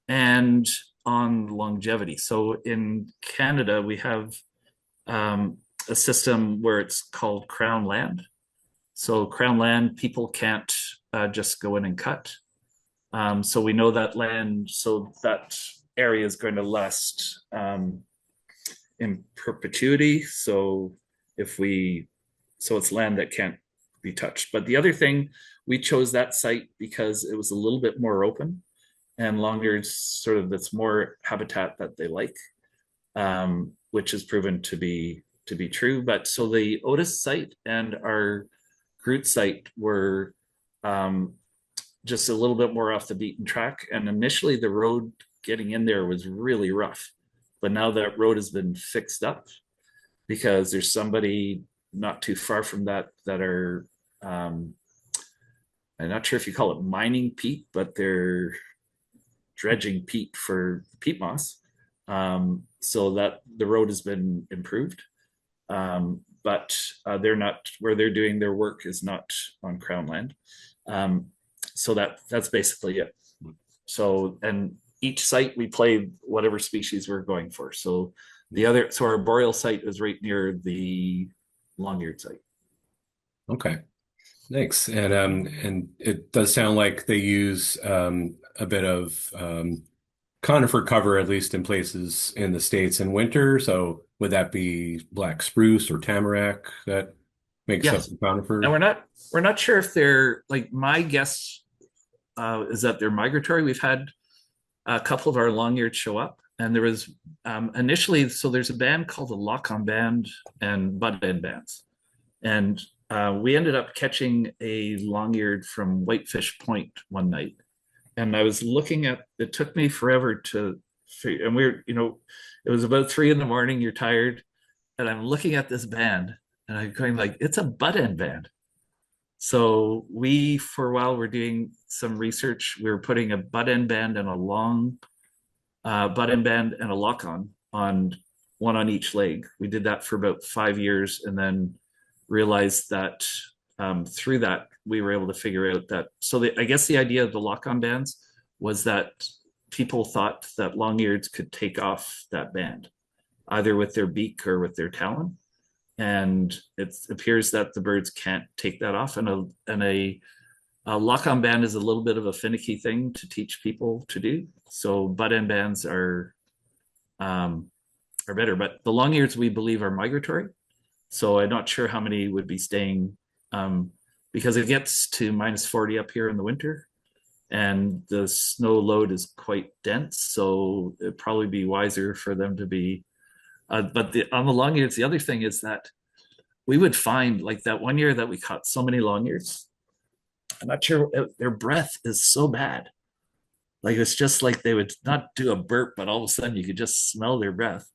and on longevity. So in Canada, we have a system where it's called Crown land. So Crown land, people can't just go in and cut. So we know that land, so that area is going to last in perpetuity. So it's land that can't be touched. But the other thing, we chose that site because it was a little bit more open, and long-eared sort of that's more habitat that they like, which has proven to be true. But so the Otis site and our Groot site were just a little bit more off the beaten track. And initially the road getting in there was really rough, but now that road has been fixed up because there's somebody not too far from that are, I'm not sure if you call it mining peat, but they're dredging peat for peat moss. So that the road has been improved. But they're not, where they're doing their work is not on Crown land. So that's basically it. So, and each site we played whatever species we're going for. So our boreal site is right near the long-eared site. Okay, thanks. And it does sound like they use a bit of conifer cover, at least in places in the States in winter. So would that be black spruce or tamarack that makes up the conifer? And we're not sure if they're, like, my guess is that they're migratory. We've had a couple of our long-eared show up, and there was initially, so there's a band called the lock-on band and bud-end bands. And we ended up catching a long-eared from Whitefish Point one night. And I was looking at, it took me forever to figure, and it was about 3 a.m, you're tired. And I'm looking at this band and I'm going like, it's a bud-end band. So we, for a while, were doing some research. We were putting a bud-end band and a long bud-end band and a lock-on one on each leg. We did that for about 5 years. And then realized that through that, we were able to figure out that. So I guess the idea of the lock-on bands was that people thought that long-eared could take off that band, either with their beak or with their talon. And it appears that the birds can't take that off. And a lock-on band is a little bit of a finicky thing to teach people to do. So butt-end bands are better. But the long-eareds, we believe, are migratory. So I'm not sure how many would be staying because it gets to -40 up here in the winter, and the snow load is quite dense. So it'd probably be wiser for them to be. But on the long-eareds, the other thing is that we would find, like that one year that we caught so many long-eareds, I'm not sure, their breath is so bad. Like it's just like they would not do a burp, but all of a sudden you could just smell their breath.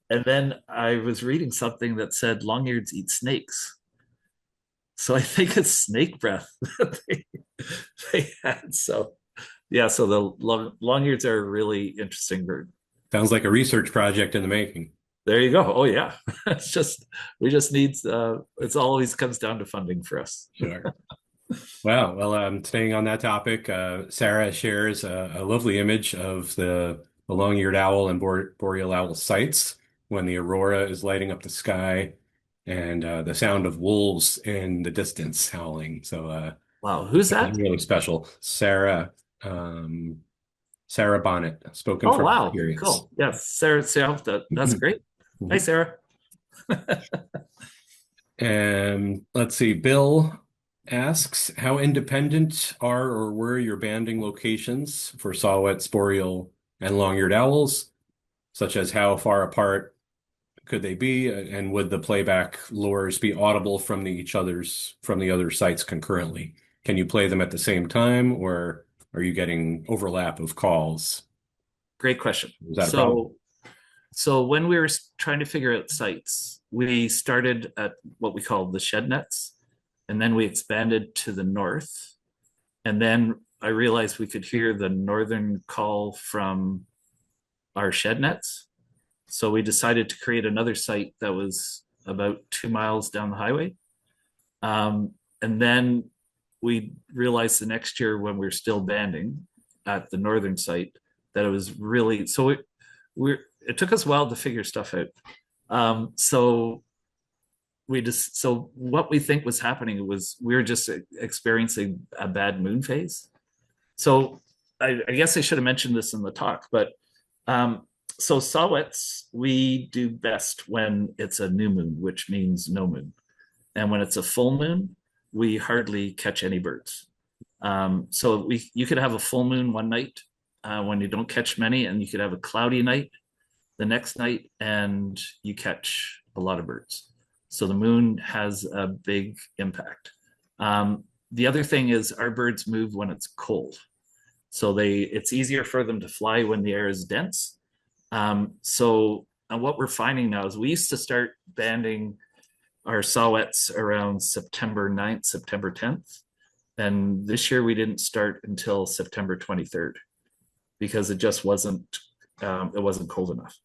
And then I was reading something that said long-eareds eat snakes. So I think it's snake breath that they had. So yeah, so the long-eareds are a really interesting bird. Sounds like a research project in the making. There you go. Oh yeah. It's just we just need it's always comes down to funding for us. Sure. Wow. Well, staying on that topic, Sarah shares a lovely image of the long-eared owl and boreal owl sites when the aurora is lighting up the sky, and the sound of wolves in the distance howling. So, wow, who's that? really special. Sarah Bonnet, spoken Oh from wow, experience. cool. Yes, Sarah, that's great. Hi, Sarah. And let's see, Bill asks, how independent are or were your banding locations for saw-whets, boreal, and long-eared owls, such as how far apart could they be, and would the playback lures be audible from the other sites concurrently? Can you play them at the same time, or are you getting overlap of calls? Great question. Is that a problem? So when we were trying to figure out sites, we started at what we call the shed nets, and then we expanded to the north. And then I realized we could hear the northern call from our shed nets. So we decided to create another site that was about 2 miles down the highway. And then we realized the next year when we were still banding at the northern site that it was really, so it took us a while to figure stuff out. So what we think was happening was we were just experiencing a bad moon phase. So I guess I should have mentioned this in the talk, but so saw-whets, we do best when it's a new moon, which means no moon. And when it's a full moon, we hardly catch any birds. So you could have a full moon one night when you don't catch many, and you could have a cloudy night the next night and you catch a lot of birds. So the moon has a big impact. The other thing is our birds move when it's cold. So it's easier for them to fly when the air is dense. So what we're finding now is we used to start banding our saw-whets around September 9th, September 10th. And this year we didn't start until September 23rd because it just wasn't cold enough.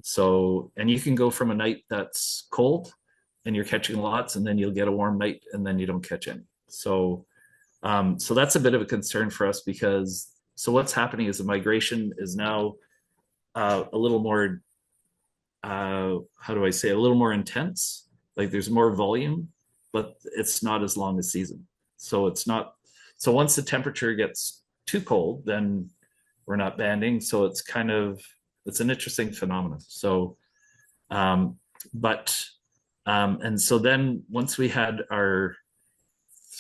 So, and you can go from a night that's cold and you're catching lots, and then you'll get a warm night and then you don't catch any. So, so that's a bit of a concern for us because, so what's happening is the migration is now a little more, how do I say, a little more intense. Like there's more volume, but it's not as long a season. So it's not, so once the temperature gets too cold, then we're not banding. So it's kind of, it's an interesting phenomenon. So, and so then once we had our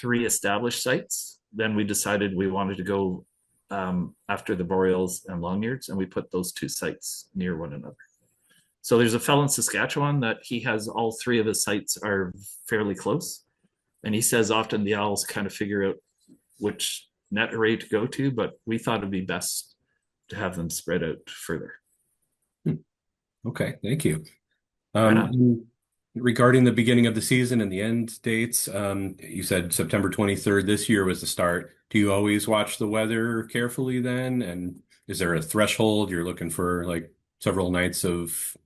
3 established sites, then we decided we wanted to go after the boreals and long-eareds, and we put those 2 sites near one another. So there's a fellow in Saskatchewan that he has all 3 of his sites are fairly close. And he says often the owls kind of figure out which net array to go to, but we thought it'd be best to have them spread out further. Okay, thank you. Right Regarding the beginning of the season and the end dates, you said September 23rd this year was the start. Do you always watch the weather carefully then? And is there a threshold you're looking for, like several nights of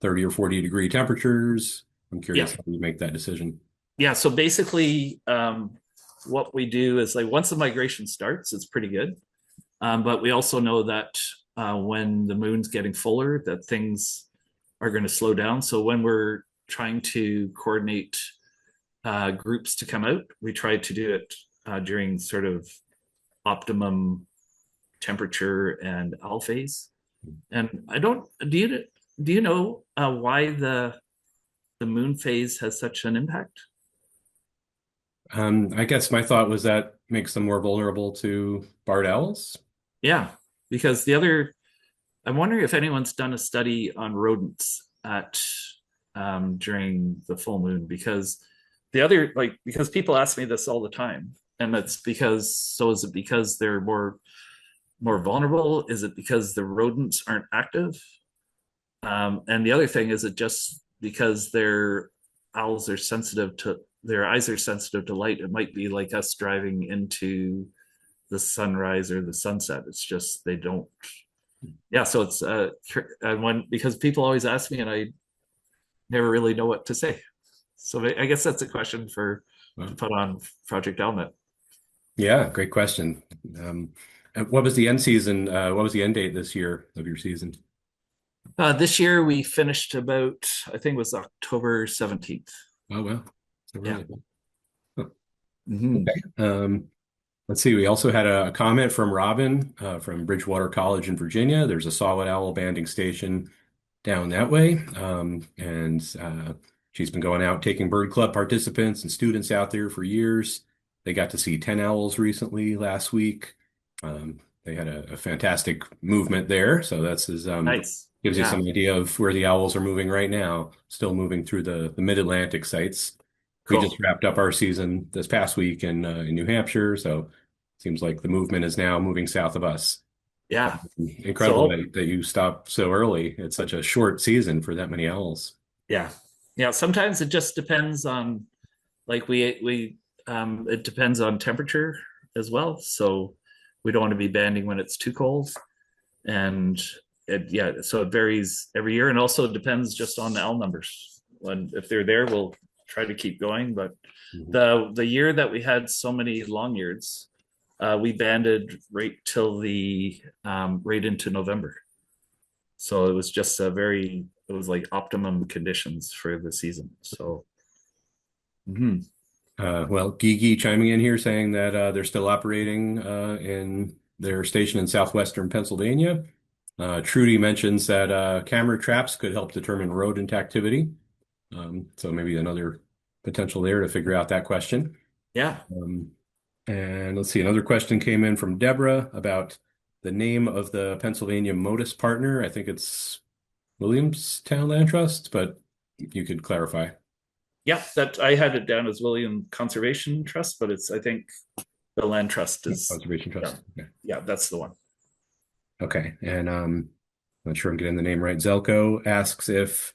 30 or 40 degree temperatures? I'm curious how you make that decision. Yeah, so basically, what we do is like once the migration starts, it's pretty good. But we also know that when the moon's getting fuller, that things are going to slow down. So when we're trying to coordinate groups to come out, we try to do it during sort of optimum temperature and owl phase. And I don't do you know why the moon phase has such an impact? I guess my thought was that makes them more vulnerable to barred owls. Yeah, because the other, I'm wondering if anyone's done a study on rodents at during the full moon, because the other, like, because people ask me this all the time, and that's because, so is it because they're more vulnerable? Is it because the rodents aren't active? And the other thing, is it just because their owls are sensitive to, their eyes are sensitive to light? It might be like us driving into the sunrise or the sunset. It's just they don't. Yeah, so it's when, because people always ask me and I never really know what to say. So I guess that's a question for to Wow. put on Project Owlnet. Yeah, great question. And what was the end season? What was the end date this year of your season? This year we finished about, I think it was October 17th. Oh, well, so Yeah. really. Huh. Mhm. Okay. Let's see. We also had a comment from Robin from Bridgewater College in Virginia. There's a saw-whet owl banding station down that way, and she's been going out taking bird club participants and students out there for years. They got to see 10 owls recently last week. They had a fantastic movement there, so that's Nice. gives you Yeah, some idea of where the owls are moving right now. Still moving through the mid-Atlantic sites. We just cool. wrapped up our season this past week in New Hampshire, so seems like the movement is now moving south of us. Yeah. Incredible So that you stopped so early. It's such a short season for that many owls. yeah. Yeah, sometimes it just depends on, like, we it depends on temperature as well. So we don't want to be banding when it's too cold. And yeah, so it varies every year, and also it depends just on the owl numbers. When, if they're there, we'll try to keep going. But Mhm. the year that we had so many long-eareds, we banded right till the right into November. So it was just a very, it was like optimum conditions for the season. So mhm. Well, Gigi chiming in here saying that they're still operating in their station in southwestern Pennsylvania. Trudy mentions that camera traps could help determine rodent activity. So maybe another potential there to figure out that question. Yeah, Um, and let's see, another question came in from Deborah about the name of the Pennsylvania Modus partner. I think it's Williamstown Land Trust, but you could clarify. yeah, that I had it down as William Conservation Trust, but it's, I think the Land Trust Yeah, is, Conservation yeah, Trust. Okay. yeah, that's the one. Okay. And not sure I'm getting the name right. Zelko asks if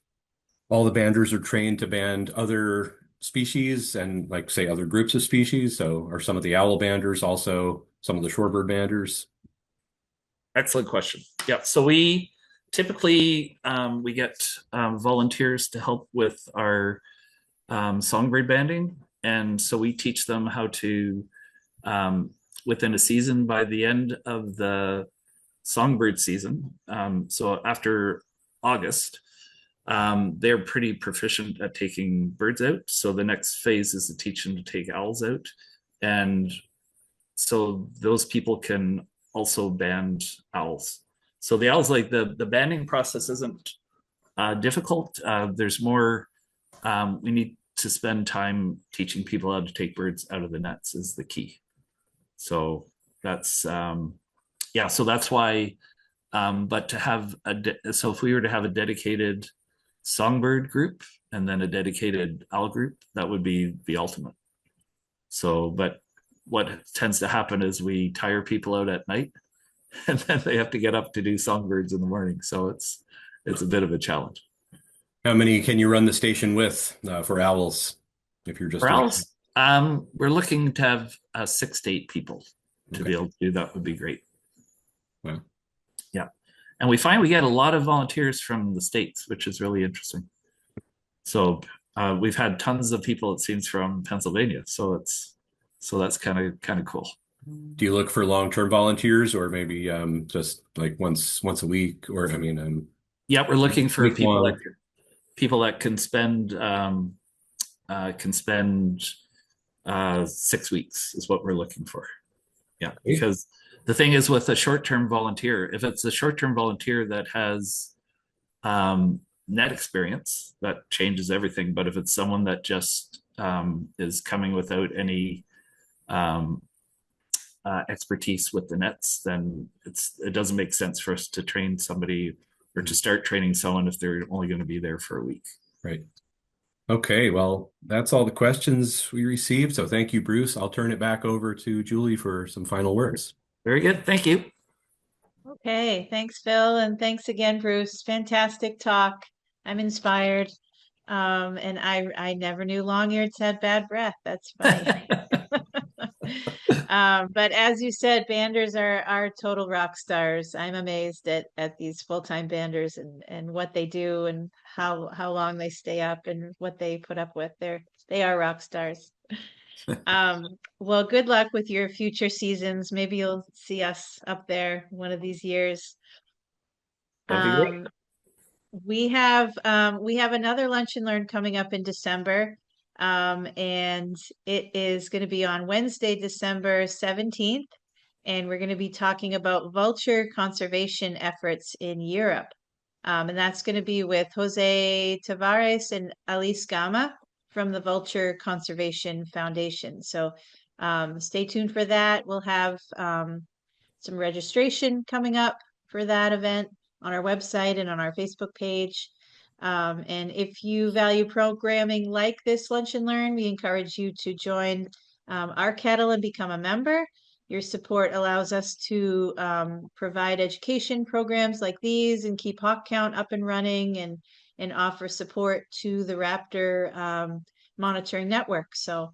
all the banders are trained to band other species and like say other groups of species. So are some of the owl banders also some of the shorebird banders? Excellent question. Yeah, so we typically we get volunteers to help with our songbird banding, and so we teach them how to within a season, by the end of the songbird season. So after August, they're pretty proficient at taking birds out. So the next phase is to teach them to take owls out, and so those people can also band owls. So the owls, like the banding process isn't difficult. There's more. We need to spend time teaching people how to take birds out of the nets is the key. So that's yeah. So that's why. But to have so if we were to have a dedicated songbird group and then a dedicated owl group, that would be the ultimate. So, but what tends to happen is we tire people out at night and then they have to get up to do songbirds in the morning. So it's a bit of a challenge. How many can you run the station with for owls if you're just For doing owls, we're looking to have 6 to 8 people it? to Okay. be able to do that would be great. Well, Yeah. And we find we get a lot of volunteers from the States, which is really interesting. So we've had tons of people, it seems, from Pennsylvania. So that's kind of cool. Do you look for long-term volunteers, or maybe just like once a week, or I mean, Yeah, we're looking for week long? people that can spend 6 weeks is what we're looking for. Yeah, because the thing is with a short-term volunteer, if it's a short-term volunteer that has net experience, that changes everything. But if it's someone that just is coming without any expertise with the nets, then it doesn't make sense for us to train somebody or to start training someone if they're only going to be there for a week. Right. Okay, well, that's all the questions we received. So thank you, Bruce. I'll turn it back over to Julie for some final words. Very good. Thank you. Okay, thanks, Phil, and thanks again, Bruce. Fantastic talk. I'm inspired. And I never knew long-eareds had bad breath. That's funny. But as you said, banders are total rock stars. I'm amazed at these full-time banders and what they do and how long they stay up and what they put up with. They are rock stars. Well, good luck with your future seasons. Maybe you'll see us up there one of these years. That'd be great. We have another Lunch and Learn coming up in December. And it is going to be on Wednesday, December 17th. And we're going to be talking about vulture conservation efforts in Europe. And that's going to be with Jose Tavares and Alice Gama from the Vulture Conservation Foundation. So stay tuned for that. We'll have some registration coming up for that event on our website and on our Facebook page. And if you value programming like this Lunch and Learn, we encourage you to join our kettle and become a member. Your support allows us to provide education programs like these and keep hawk count up and running and offer support to the Raptor monitoring network. So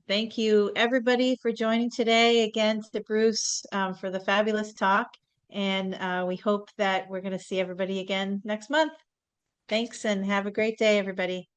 thank you everybody for joining today. Again, to Bruce for the fabulous talk. And we hope that we're going to see everybody again next month. Thanks and have a great day, everybody.